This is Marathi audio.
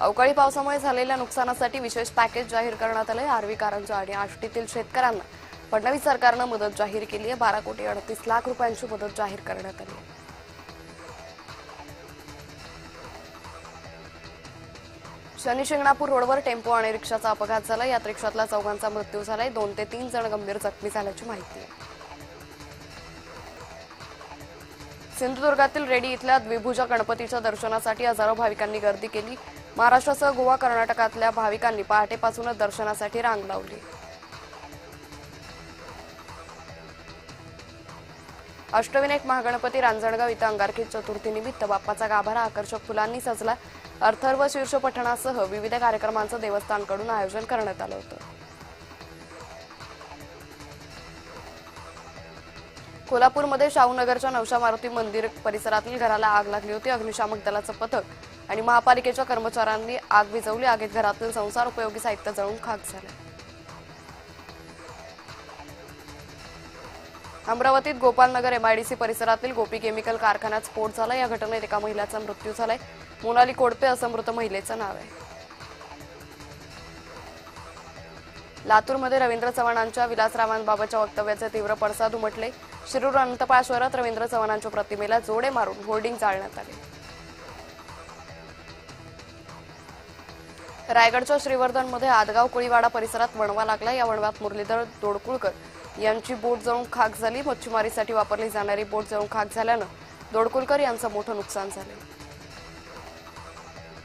अवकाळी पावसामुळे झालेल्या नुकसानासाठी विशेष पॅकेज जाहीर करण्यात आले। आर्वी कारंजा आणि आष्टीतील शेतकऱ्यांना फडणवीस सरकारने मदत जाहीर केली आहे। 12,38,00,000 रुपयांची मदत जाहीर करण्यात आली आहे। शनी शिंगणापूर रोडवर टेम्पो आणि रिक्षाचा अपघात झाला। यात रिक्षातल्या चौघांचा मृत्यू झालाय। 2 ते 3 जण गंभीर जखमी झाल्याची माहिती आहे। सिंधुदुर्गातील रेडी इथल्या द्विभुजा गणपतीच्या दर्शनासाठी हजारो भाविकांनी गर्दी केली। महाराष्ट्रासह गोवा कर्नाटकातल्या भाविकांनी पहाटेपासूनच दर्शनासाठी रांग लावली। अष्टविनायक महागणपती रांजणगाव इथं अंगारकी चतुर्थीनिमित्त बाप्पाचा गाभारा आकर्षक फुलांनी सजला। अर्थर्व शीर्ष पठणासह विविध कार्यक्रमांचं देवस्थानकडून आयोजन करण्यात आलं होतं। कोल्हापूरमध्ये शाहूनगरच्या नवशा मारुती मंदिर परिसरातील घराला आग लागली होती। अग्निशामक दलाचं पथक आणि महापालिकेच्या कर्मचाऱ्यांनी आग विझवली। आगीत घरातील संसार उपयोगी साहित्य जळून खाक झाले। अमरावतीत गोपालनगर एमआयडीसी परिसरातील गोपी केमिकल कारखान्यात स्फोट झाला। या घटनेत एका महिलेचा मृत्यू झालाय। मोनाली कोडपे असं मृत महिलेचं नाव आहे। लातूरमध्ये रवींद्र चव्हाणांच्या विलासरावांबाबतच्या वक्तव्याचे तीव्र पडसाद उमटले। शिरूर अनंतपाळ शहरात रवींद्र चव्हाणांच्या प्रतिमेला जोडे मारून होर्डिंग जाळण्यात आले। रायगडच्या श्रीवर्धनमध्ये आदगाव कुळीवाडा परिसरात वणवा लागला। या वणव्यात मुरलीधर दोडकुळकर यांची बोट जळून खाक झाली। मच्छीमारीसाठी वापरली जाणारी बोट जळून खाक झाल्यानं दोडकुळकर यांचं मोठं नुकसान झाले।